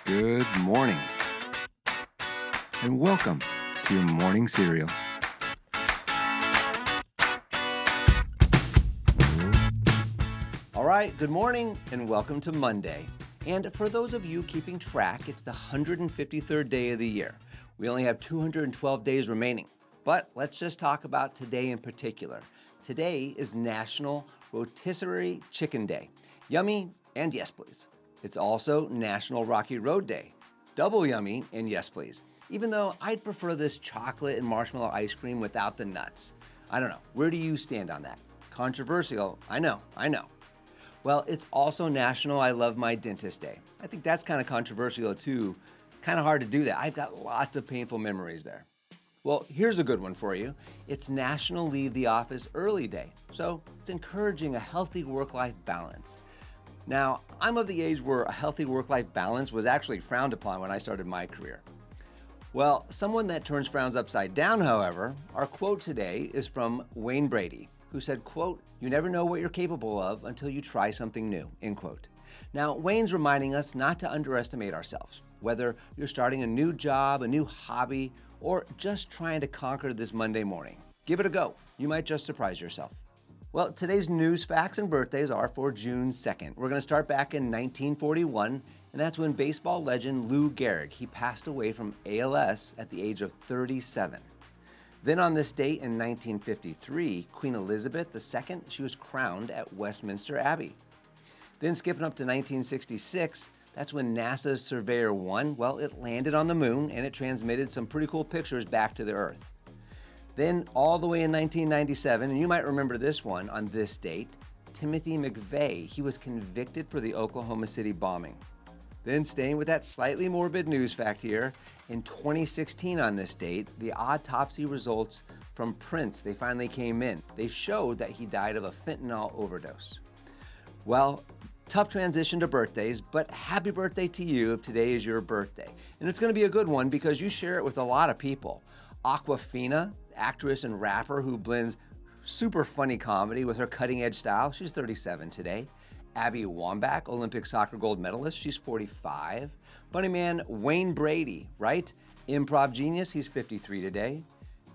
Good morning, and welcome to your morning cereal. All right, good morning and welcome to Monday. And for those of you keeping track, it's the 153rd day of the year. We only have 212 days remaining. But let's just talk about today in particular. Today is National Rotisserie Chicken Day. Yummy and yes, please. It's also National Rocky Road Day. Double yummy and yes, please. Even though I'd prefer this chocolate and marshmallow ice cream without the nuts. I don't know. Where do you stand on that? Controversial, I know. Well, it's also National I Love My Dentist Day. I think that's kind of controversial too. Kind of hard to do that. I've got lots of painful memories there. Well, here's a good one for you. It's National Leave the Office Early Day. So it's encouraging a healthy work-life balance. Now, I'm of the age where a healthy work-life balance was actually frowned upon when I started my career. Well, someone that turns frowns upside down, however, our quote today is from Wayne Brady, who said, quote, "You never know what you're capable of until you try something new," end quote. Now, Wayne's reminding us not to underestimate ourselves, whether you're starting a new job, a new hobby, or just trying to conquer this Monday morning. Give it a go. You might just surprise yourself. Well, today's news, facts, and birthdays are for June 2nd. We're going to start back in 1941, and that's when baseball legend Lou Gehrig, he passed away from ALS at the age of 37. Then on this date in 1953, Queen Elizabeth II, she was crowned at Westminster Abbey. Then skipping up to 1966, that's when NASA's Surveyor 1, well, it landed on the moon and it transmitted some pretty cool pictures back to the Earth. Then all the way in 1997, and you might remember this one on this date, Timothy McVeigh, he was convicted for the Oklahoma City bombing. Then staying with that slightly morbid news fact here, in 2016 on this date, the autopsy results from Prince, they finally came in. They showed that he died of a fentanyl overdose. Well, tough transition to birthdays, but happy birthday to you if today is your birthday. And it's going to be a good one because you share it with a lot of people. Aquafina, actress and rapper who blends super funny comedy with her cutting-edge style, she's 37 today. Abby Wambach, Olympic soccer gold medalist, she's 45. Funny man Wayne Brady, right? Improv genius, he's 53 today.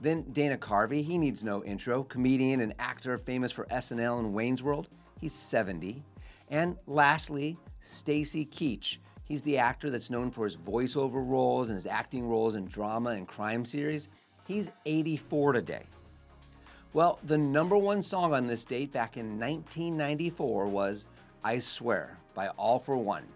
Then Dana Carvey, he needs no intro, comedian and actor famous for SNL and Wayne's World, he's 70. And lastly, Stacy Keach. He's the actor that's known for his voiceover roles and his acting roles in drama and crime series. He's 84 today. Well, the number one song on this date back in 1994 was I Swear by All for One.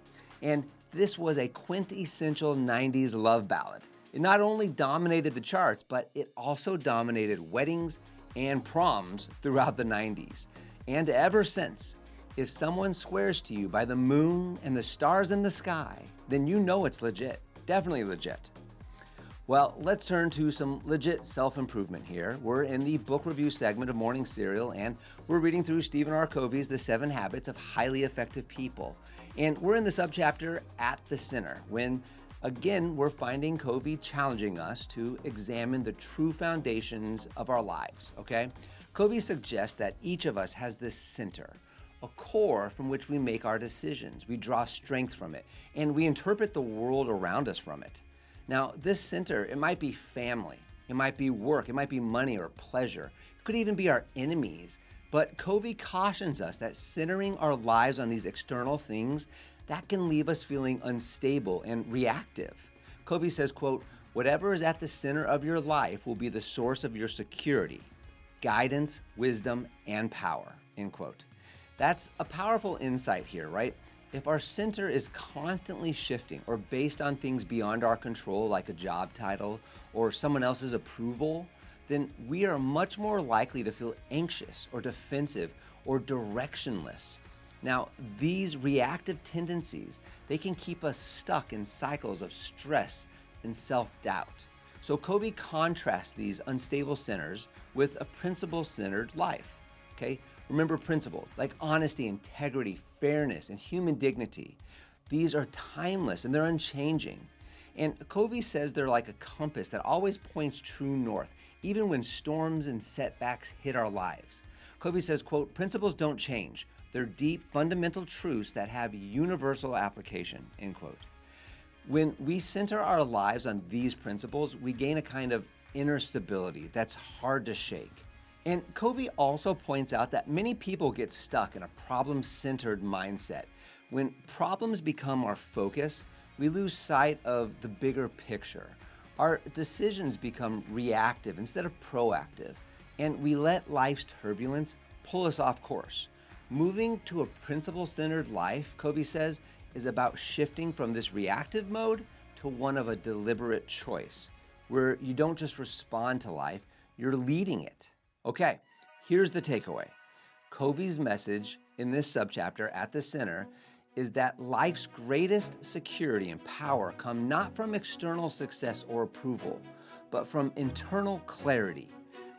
And this was a quintessential 90s love ballad. It not only dominated the charts, but it also dominated weddings and proms throughout the 90s. And ever since, if someone swears to you by the moon and the stars in the sky, then you know it's legit. Definitely legit. Well, let's turn to some legit self-improvement here. We're in the book review segment of Morning Cereal, and we're reading through Stephen R. Covey's The 7 Habits of Highly Effective People. And we're in the subchapter At the Center, when, again, we're finding Covey challenging us to examine the true foundations of our lives, okay? Covey suggests that each of us has this center, a core from which we make our decisions. We draw strength from it, and we interpret the world around us from it. Now, this center, it might be family, it might be work, it might be money or pleasure. It could even be our enemies. But Covey cautions us that centering our lives on these external things, that can leave us feeling unstable and reactive. Covey says, quote, "Whatever is at the center of your life will be the source of your security, guidance, wisdom, and power," end quote. That's a powerful insight here, right? If our center is constantly shifting or based on things beyond our control, like a job title or someone else's approval, then we are much more likely to feel anxious or defensive or directionless. Now, these reactive tendencies, they can keep us stuck in cycles of stress and self-doubt. So Covey contrasts these unstable centers with a principle-centered life, okay? Remember principles like honesty, integrity, fairness, and human dignity. These are timeless and they're unchanging. And Covey says they're like a compass that always points true north, even when storms and setbacks hit our lives. Covey says, quote, "Principles don't change. They're deep, fundamental truths that have universal application," end quote. When we center our lives on these principles, we gain a kind of inner stability that's hard to shake. And Covey also points out that many people get stuck in a problem-centered mindset. When problems become our focus, we lose sight of the bigger picture. Our decisions become reactive instead of proactive, and we let life's turbulence pull us off course. Moving to a principle-centered life, Covey says, is about shifting from this reactive mode to one of a deliberate choice, where you don't just respond to life, you're leading it. Okay, here's the takeaway. Covey's message in this subchapter at the center is that life's greatest security and power come not from external success or approval, but from internal clarity.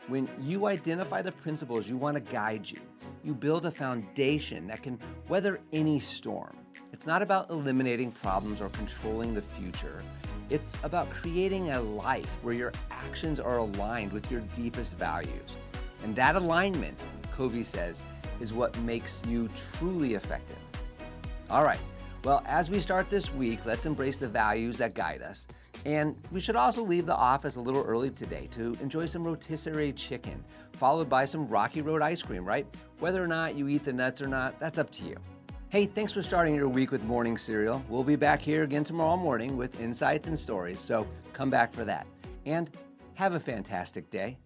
When you identify the principles you want to guide you, you build a foundation that can weather any storm. It's not about eliminating problems or controlling the future. It's about creating a life where your actions are aligned with your deepest values. And that alignment, Covey says, is what makes you truly effective. All right, well, as we start this week, let's embrace the values that guide us. And we should also leave the office a little early today to enjoy some rotisserie chicken, followed by some Rocky Road ice cream, right? Whether or not you eat the nuts or not, that's up to you. Hey, thanks for starting your week with morning cereal. We'll be back here again tomorrow morning with insights and stories, so come back for that. And have a fantastic day.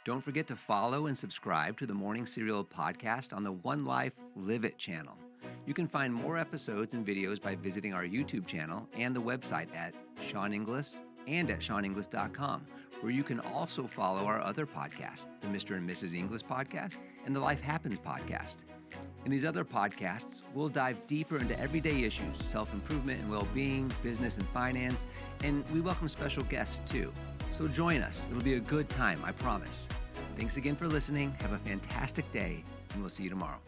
Don't forget to follow and subscribe to the Morning Cereal podcast on the One Life Live It channel. You can find more episodes and videos by visiting our YouTube channel and the website at Sean Inglis and at SeanInglis.com, where you can also follow our other podcasts, the Mr. and Mrs. Inglis podcast and the Life Happens podcast. In these other podcasts, we'll dive deeper into everyday issues, self-improvement and well-being, business and finance, and we welcome special guests too. So join us. It'll be a good time, I promise. Thanks again for listening. Have a fantastic day, and we'll see you tomorrow.